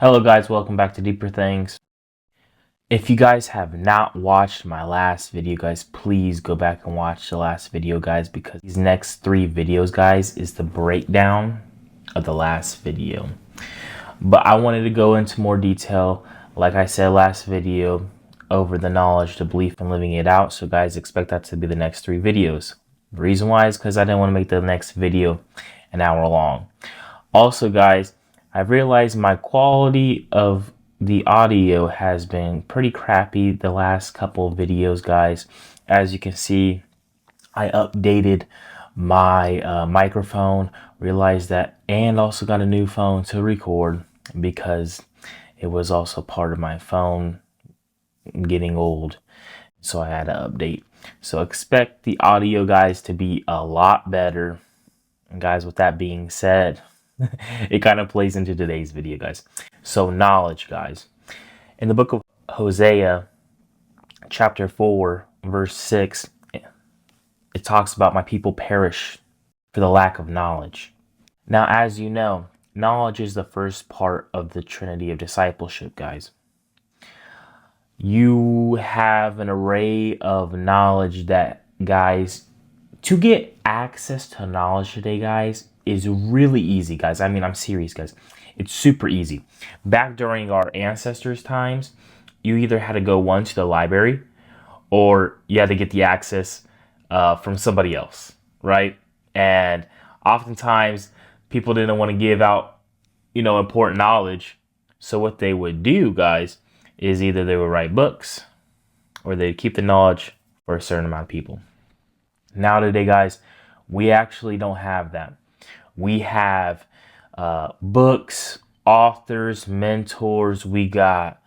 Hello guys, welcome back to Deeper Things. If you guys have not watched my last video, guys, please go back and watch the last video, guys, because these next three videos, guys, is the breakdown of the last video. But I wanted to go into more detail, like I said last video, over the knowledge, the belief, and living it out. So guys, expect that to be the next three videos. The reason why is because I didn't want to make the next video an hour long. Also, guys, I've realized my quality of the audio has been pretty crappy the last couple of videos, guys. As you can see, I updated my microphone, realized that, and also got a new phone to record because it was also part of my phone getting old. So I had to update. So expect the audio, guys, to be a lot better. And guys, with that being said, it kind of plays into today's video, guys. So knowledge, guys. In the book of Hosea, chapter 4, verse 6, it talks about my people perish for the lack of knowledge. Now, as you know, knowledge is the first part of the Trinity of discipleship, guys. You have an array of knowledge that, guys, to get access to knowledge today, guys, is really easy, guys. I mean, I'm serious, guys. It's super easy. Back during our ancestors' times, you either had to go to the library or you had to get the access from somebody else, right? And oftentimes people didn't want to give out, important knowledge. So what they would do, guys, is either they would write books or they'd keep the knowledge for a certain amount of people. Now today, guys, we actually don't have that. We have books, authors, mentors. We got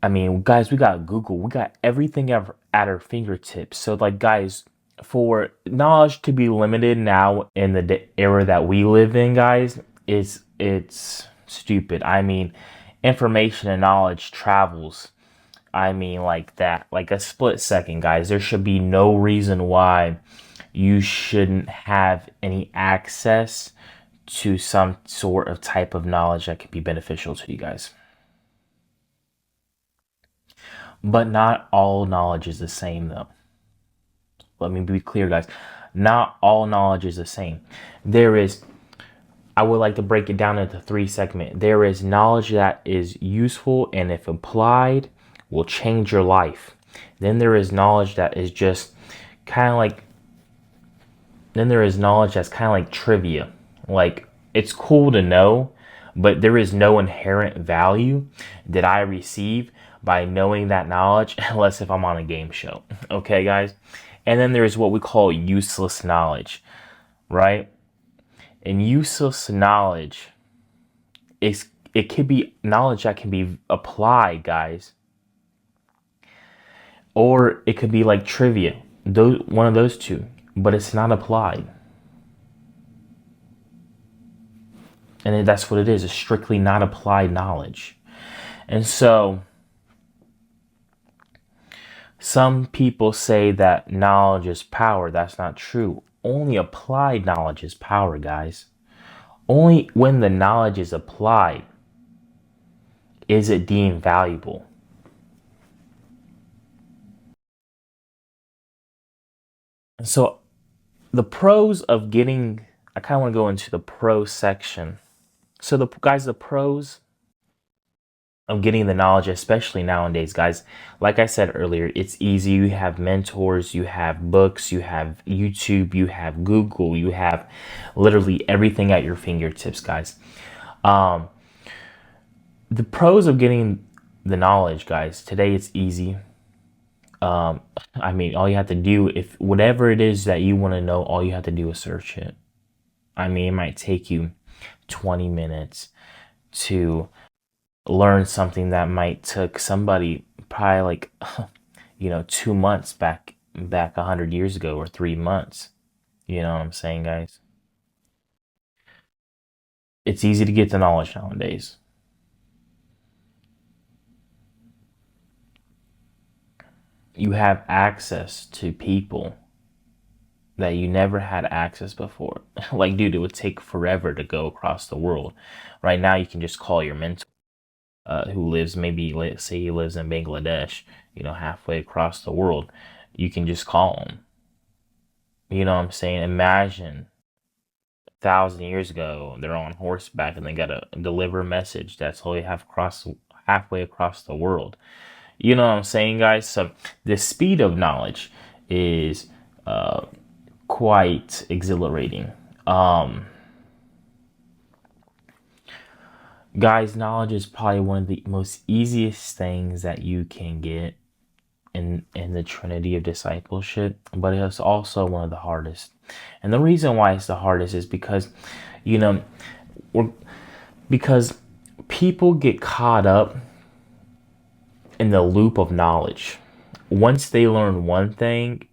Google. We got everything at our fingertips. So, like, guys, for knowledge to be limited now in the era that we live in, guys, it's stupid. I mean, information and knowledge travels. I mean, like that, like a split second, guys. There should be no reason why you shouldn't have any access to some sort of type of knowledge that could be beneficial to you guys. But not all knowledge is the same, though. Let me be clear, guys. Not all knowledge is the same. I would like to break it down into three segments. There is knowledge that is useful and if applied will change your life. Then there is knowledge that is just kind of like, then there is knowledge that's kind of like trivia. Like, it's cool to know, but there is no inherent value that I receive by knowing that knowledge unless if I'm on a game show. Okay, guys? And then there's what we call useless knowledge, right? And useless knowledge it could be knowledge that can be applied, guys. Or it could be like trivia. One of those two, but it's not applied. And that's what it is. It's strictly not applied knowledge. And so some people say that knowledge is power. That's not true. Only applied knowledge is power, guys. Only when the knowledge is applied is it deemed valuable. So the pros of getting, I kind of want to go into the pro section. So the pros of getting the knowledge, especially nowadays, guys, like I said earlier, it's easy. You have mentors, you have books, you have YouTube, you have Google, you have literally everything at your fingertips, guys. The pros of getting the knowledge, guys, today it's easy. I mean, all you have to do, if whatever it is that you want to know, all you have to do is search it. I mean, it might take you 20 minutes to learn something that might took somebody probably like 2 months back 100 years ago, or 3 months. You know what I'm saying, guys? It's easy to get the knowledge nowadays. You have access to people that you never had access before. Like, dude, it would take forever to go across the world. Right now, you can just call your mentor, who lives, maybe, let's say he lives in Bangladesh, halfway across the world. You can just call him. You know what I'm saying? Imagine 1,000 years ago, they're on horseback and they gotta deliver a message that's all you have halfway across the world. You know what I'm saying, guys? So the speed of knowledge is quite exhilarating. Guys, knowledge is probably one of the most easiest things that you can get in the trinity of discipleship, but it's also one of the hardest. And the reason why it's the hardest is because, you know, because people get caught up in the loop of knowledge. Once they learn one thing,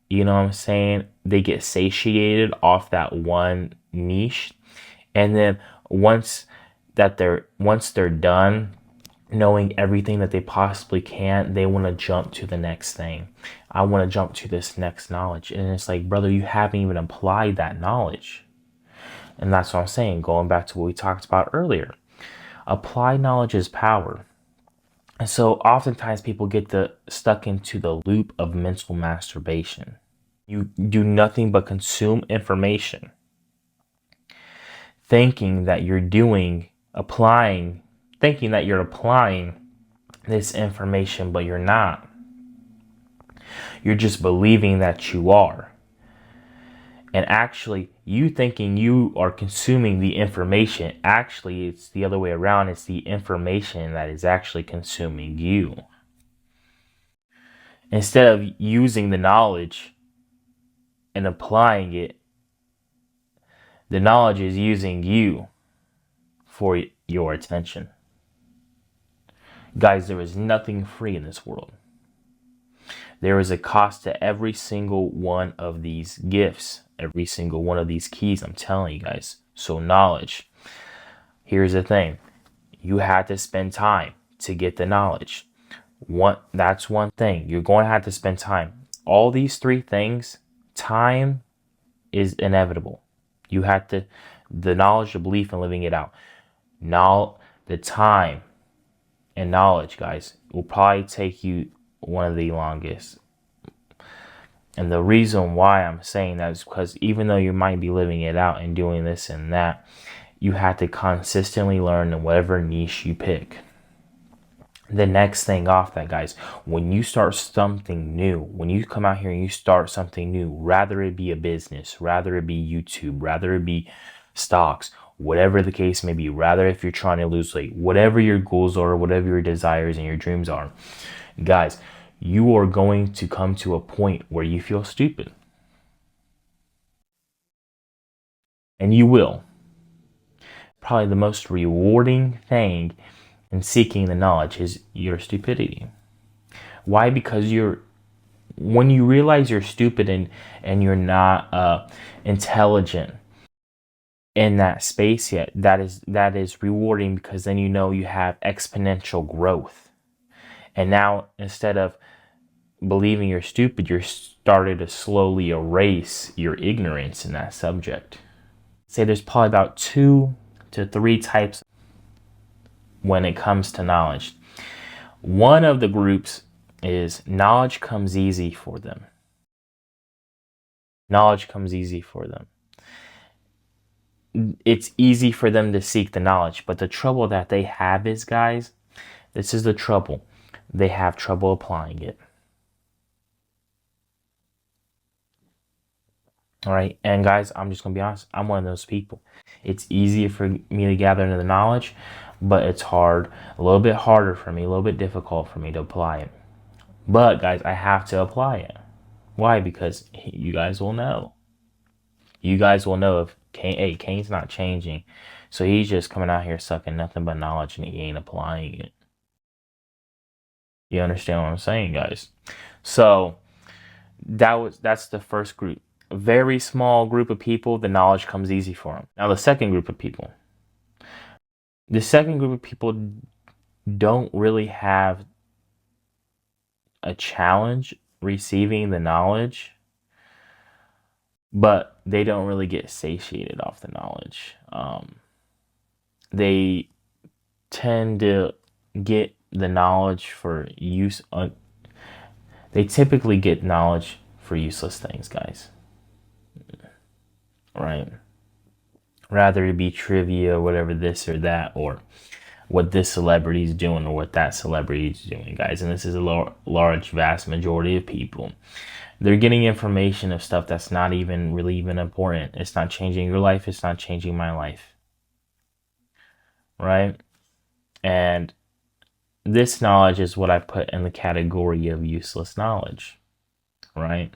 you know what I'm saying, they get satiated off that one niche. And then once they're done knowing everything that they possibly can, they want to jump to the next thing. I want to jump to this next knowledge. And it's like, brother, you haven't even applied that knowledge. And that's what I'm saying, going back to what we talked about earlier. Applied knowledge is power. And so oftentimes people get stuck into the loop of mental masturbation. You do nothing but consume information, thinking that you're applying this information, but you're not. You're just believing that you are. And actually, you thinking you are consuming the information, actually, it's the other way around. It's the information that is actually consuming you. Instead of using the knowledge and applying it, the knowledge is using you for your attention. Guys, there is nothing free in this world. There is a cost to every single one of these gifts, every single one of these keys, I'm telling you guys. So knowledge, here's the thing. You had to spend time to get the knowledge. That's one thing. You're going to have to spend time. All these three things, time is inevitable. You have to, the knowledge, the belief, and living it out. Now, the time and knowledge, guys, will probably take you one of the longest. And the reason why I'm saying that is because even though you might be living it out and doing this and that, you have to consistently learn in whatever niche you pick. The next thing off that, guys, when you start something new, when you come out here and you start something new, rather it be a business, rather it be YouTube, rather it be stocks, whatever the case may be, rather if you're trying to lose weight, whatever your goals are, whatever your desires and your dreams are, guys, you are going to come to a point where you feel stupid. And you will. Probably the most rewarding thing in seeking the knowledge is your stupidity. Why? Because when you realize you're stupid and you're not intelligent in that space yet, that is rewarding, because then you have exponential growth. And now, instead of believing you're stupid, you're started to slowly erase your ignorance in that subject. Say there's probably about 2 to 3 types when it comes to knowledge. One of the groups is knowledge comes easy for them. Knowledge comes easy for them. It's easy for them to seek the knowledge, but the trouble that they have is, guys, this is the trouble. They have trouble applying it. All right. And guys, I'm just going to be honest. I'm one of those people. It's easier for me to gather into the knowledge, but it's hard, a little bit harder for me, a little bit difficult for me to apply it. But guys, I have to apply it. Why? Because you guys will know. You guys will know if Cain's not changing. So he's just coming out here sucking nothing but knowledge and he ain't applying it. You understand what I'm saying, guys? So that's the first group. A very small group of people, the knowledge comes easy for them. Now the second group of people don't really have a challenge receiving the knowledge, but they don't really get satiated off the knowledge. They tend to get the knowledge for use. They typically get knowledge for useless things, guys. Right? Rather it be trivia, or whatever, this or that, or what this celebrity is doing, or what that celebrity is doing, guys. And this is a large, vast majority of people. They're getting information of stuff that's not even really even important. It's not changing your life. It's not changing my life. Right? And this knowledge is what I put in the category of useless knowledge. Right?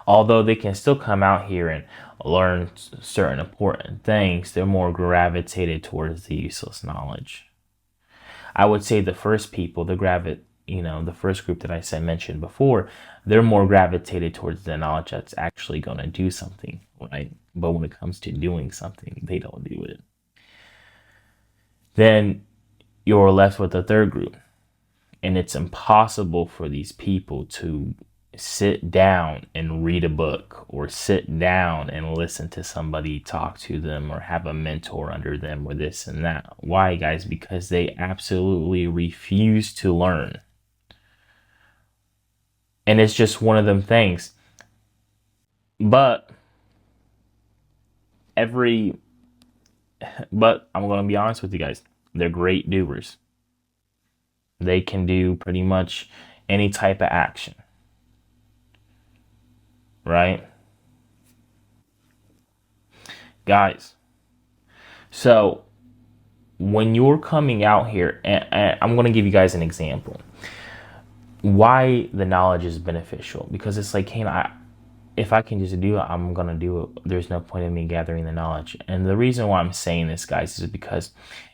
Although they can still come out here and learn certain important things, they're more gravitated towards the useless knowledge. I would say the first people, the first group that I mentioned before, they're more gravitated towards the knowledge that's actually going to do something, right? But when it comes to doing something, they don't do it. Then you're left with the third group, and it's impossible for these people to sit down and read a book, or sit down and listen to somebody talk to them, or have a mentor under them, or this and that. Why, guys? Because they absolutely refuse to learn. And it's just one of them things. But I'm going to be honest with you guys. They're great doers. They can do pretty much any type of action. Right? Guys, so when you're coming out here, and I'm going to give you guys an example. Why the knowledge is beneficial. Because it's like, hey, if I can just do it, I'm going to do it. There's no point in me gathering the knowledge. And the reason why I'm saying this, guys, is because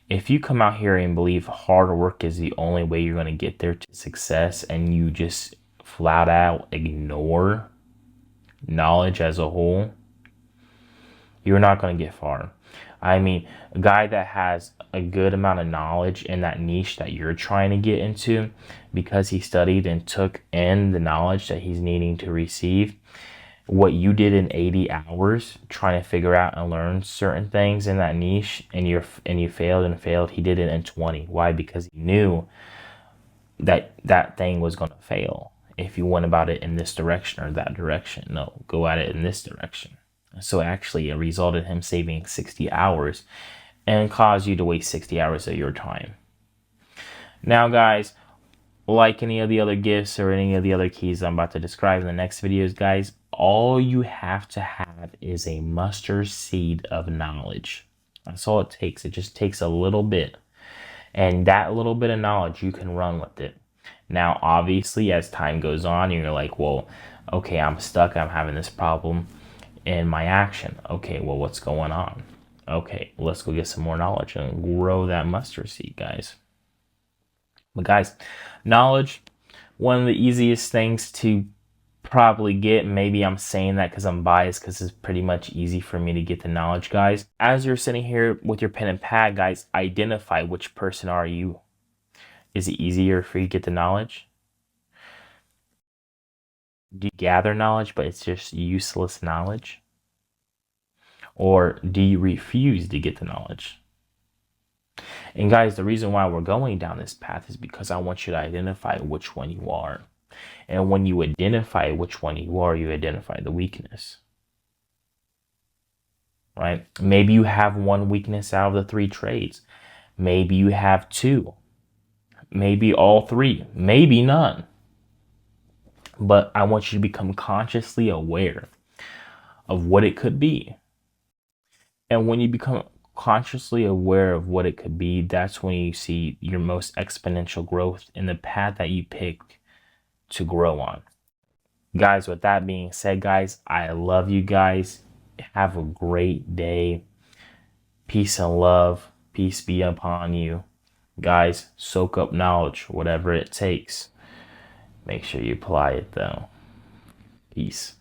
if you come out here and believe hard work is the only way you're going to get there to success, and you just flat out ignore knowledge as a whole, you're not going to get far. I mean, a guy that has a good amount of knowledge in that niche that you're trying to get into, because he studied and took in the knowledge that he's needing to receive, what you did in 80 hours trying to figure out and learn certain things in that niche, and you failed, he did it in 20. Why? Because he knew that thing was going to fail if you went about it in this direction or that direction. No, go at it in this direction. So actually it resulted in him saving 60 hours and caused you to waste 60 hours of your time. Now, guys, like any of the other gifts or any of the other keys I'm about to describe in the next videos, guys, all you have to have is a mustard seed of knowledge. That's all it takes. It just takes a little bit. And that little bit of knowledge, you can run with it. Now, obviously, as time goes on, you're like, well, okay, I'm stuck. I'm having this problem in my action. Okay, well, what's going on? Okay, let's go get some more knowledge and grow that mustard seed, guys. But guys, knowledge, one of the easiest things to probably get. Maybe I'm saying that because I'm biased, because it's pretty much easy for me to get the knowledge, guys. As you're sitting here with your pen and pad, guys, identify which person are you. Is it easier for you to get the knowledge? Do you gather knowledge, but it's just useless knowledge? Or do you refuse to get the knowledge? And guys, the reason why we're going down this path is because I want you to identify which one you are. And when you identify which one you are, you identify the weakness. Right? Maybe you have one weakness out of the 3 trades. Maybe you have 2. Maybe all 3. Maybe none. But I want you to become consciously aware of what it could be. And when you become consciously aware of what it could be, that's when you see your most exponential growth in the path that you pick to grow on. Guys, with that being said, guys, I love you guys. Have a great day. Peace and love. Peace be upon you. Guys, soak up knowledge, whatever it takes. Make sure you apply it, though. Peace.